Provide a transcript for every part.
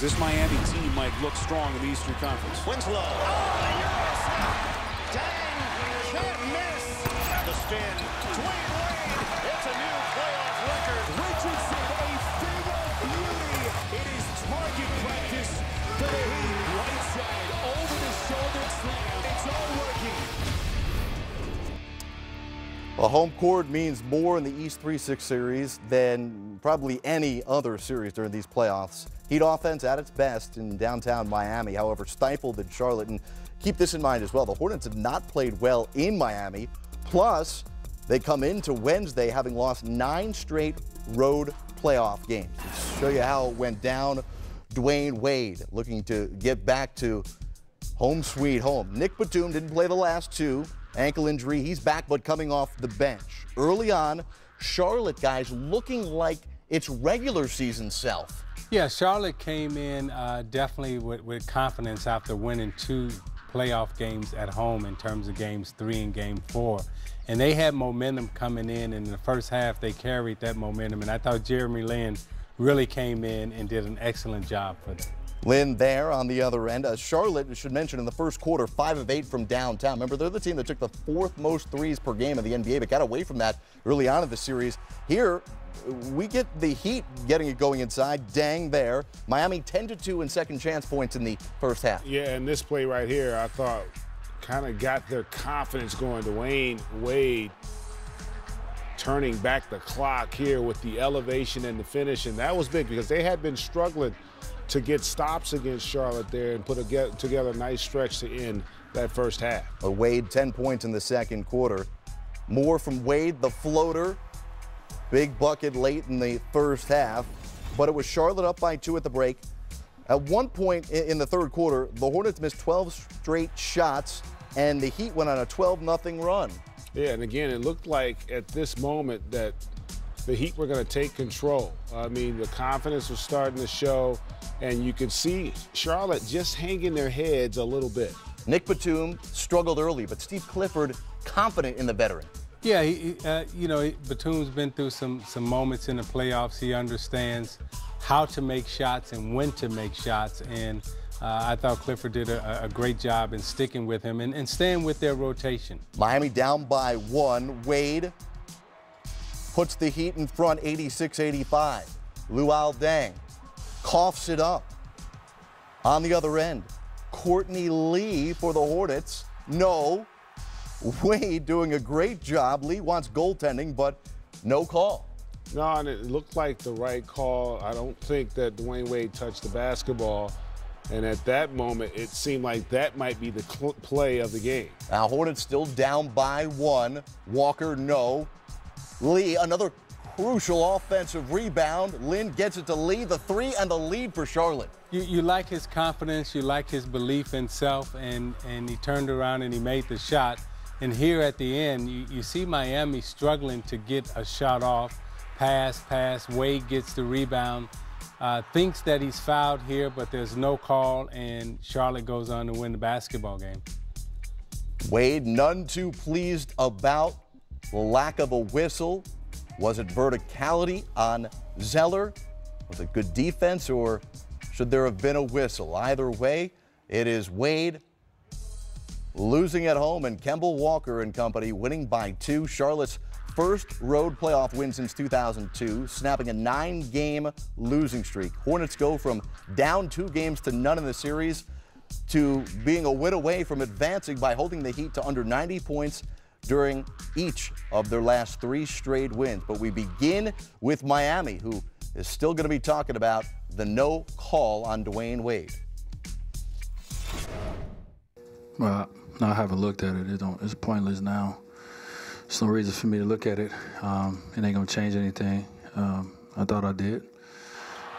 This Miami team might look strong in the Eastern Conference. Winslow. Oh, yes! Dang, can't miss. The spin. Dwayne Wade. It's a new playoff record. Richardson, a thing of beauty. It is target practice for the Heat. Right side, over the shoulder slam. It's all working. Well, home court means more in the East 3-6 series than probably any other series during these playoffs. Heat offense at its best in downtown Miami, however, stifled in Charlotte. And keep this in mind as well. The Hornets have not played well in Miami. Plus, they come into Wednesday having lost 9 straight road playoff games. To show you how it went down, Dwayne Wade looking to get back to home sweet home. Nick Batum didn't play the last 2. Ankle injury. He's back, but coming off the bench. Early on, Charlotte guys looking like its regular season self. Yeah, Charlotte came in definitely with confidence after winning 2 playoff games at home in terms of games 3 and game 4. And they had momentum coming in the first half. They carried that momentum, and I thought Jeremy Lin really came in and did an excellent job for them. Lin there on the other end. Charlotte, I should mention, in the first quarter, 5 of 8 from downtown. Remember, they're the team that took the 4th most threes per game in the NBA, but got away from that early on in the series. Here, we get the Heat getting it going inside. Dang there. Miami 10-2 in second chance points in the first half. Yeah, and this play right here, I thought, kind of got their confidence going. Dwayne Wade turning back the clock here with the elevation and the finish, and that was big because they had been struggling to get stops against Charlotte there and put together a nice stretch to end that first half. Wade 10 points in the second quarter. More from Wade, the floater. Big bucket late in the first half, but it was Charlotte up by 2 at the break. At one point in the third quarter, the Hornets missed 12 straight shots, and the Heat went on a 12-0 run. Yeah, and again, it looked like at this moment that the Heat were going to take control. I mean, the confidence was starting to show, and you could see Charlotte just hanging their heads a little bit. Nick Batum struggled early, but Steve Clifford confident in the veteran. Yeah, you know, Batum's been through some moments in the playoffs. He understands how to make shots and when to make shots, and I thought Clifford did a great job in sticking with him and staying with their rotation. Miami down by 1. Wade puts the Heat in front 86-85. Luol Deng coughs it up. On the other end, Courtney Lee for the Hornets. No. Wade doing a great job. Lee wants goaltending, but no call. No, and it looked like the right call. I don't think that Dwayne Wade touched the basketball. And at that moment, it seemed like that might be the play of the game. Now, Hornets still down by 1. Walker, no. Lee, another crucial offensive rebound. Lin gets it to Lee, the 3 and the lead for Charlotte. You like his confidence, you like his belief in self, and he turned around and he made the shot. And here at the end, you see Miami struggling to get a shot off. Pass. Wade gets the rebound. Thinks that he's fouled here, but there's no call, and Charlotte goes on to win the basketball game. Wade none too pleased about the lack of a whistle. Was it verticality on Zeller? Was it good defense, or should there have been a whistle? Either way, it is Wade losing at home and Kemba Walker and company winning by 2. Charlotte's first road playoff win since 2002, snapping a 9-game losing streak. Hornets go from down 2 games to none in the series to being a win away from advancing by holding the Heat to under 90 points during each of their last 3 straight wins. But we begin with Miami, who is still going to be talking about the no call on Dwayne Wade. Well, I haven't looked at it. It's pointless now. There's no reason for me to look at it. It ain't gonna change anything. I thought I did,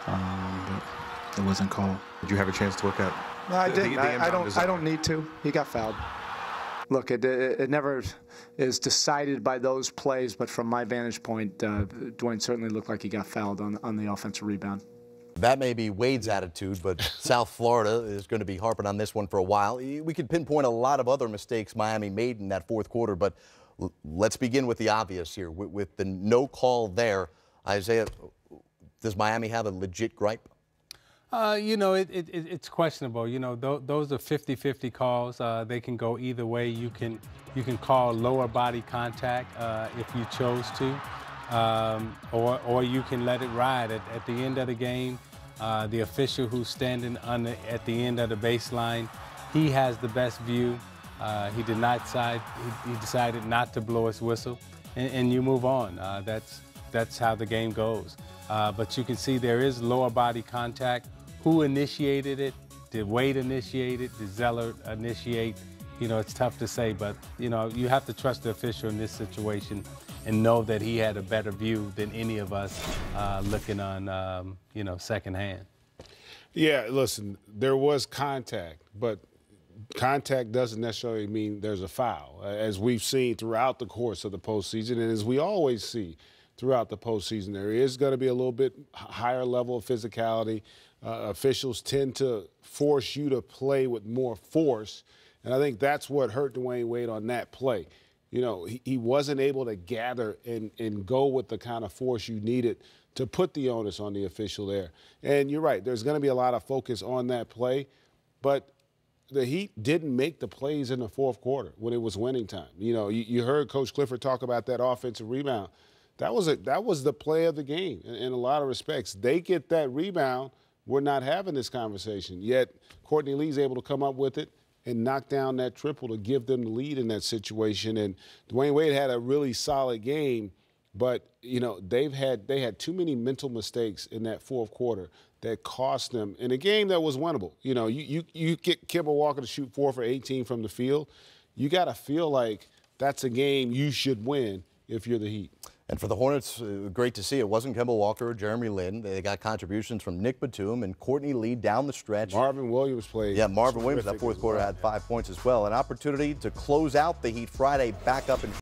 but it wasn't called. Did you have a chance to look at? No, I didn't. I don't need to. He got fouled. Look, it never is decided by those plays, but from my vantage point, Dwayne certainly looked like he got fouled on the offensive rebound. That may be Wade's attitude, but South Florida is going to be harping on this one for a while. We could pinpoint a lot of other mistakes Miami made in that fourth quarter, but let's begin with the obvious here. With the no call there, Isaiah, does Miami have a legit gripe? You know, it's questionable. You know, those are 50-50 calls. They can go either way. You can call lower body contact if you chose to, or you can let it ride. At the end of the game, the official who's standing at the end of the baseline, he has the best view. He decided not to blow his whistle, and you move on. That's how the game goes. But you can see there is lower body contact. Who initiated it? Did Wade initiate it? Did Zeller initiate? You know, it's tough to say, but, you know, you have to trust the official in this situation and know that he had a better view than any of us looking on, you know, secondhand. Yeah, listen, there was contact, but contact doesn't necessarily mean there's a foul, as we've seen throughout the course of the postseason, and as we always see throughout the postseason, there is going to be a little bit higher level of physicality. Officials tend to force you to play with more force, and I think that's what hurt Dwayne Wade on that play. You know, he wasn't able to gather and go with the kind of force you needed to put the onus on the official there. And you're right, there's going to be a lot of focus on that play, but the Heat didn't make the plays in the fourth quarter when it was winning time. You know, you heard Coach Clifford talk about that offensive rebound. That was the play of the game in a lot of respects. They get that rebound, we're not having this conversation. Yet Courtney Lee's able to come up with it and knock down that triple to give them the lead in that situation. And Dwayne Wade had a really solid game, but, you know, they had too many mental mistakes in that fourth quarter that cost them in a game that was winnable. You know, you get Kemba Walker to shoot 4 for 18 from the field. You got to feel like that's a game you should win if you're the Heat. And for the Hornets, great to see. It wasn't Kemba Walker or Jeremy Lin. They got contributions from Nick Batum and Courtney Lee down the stretch. Marvin Williams played. Yeah, Marvin Williams, that fourth quarter, had 5 points as well. An opportunity to close out the Heat Friday back up in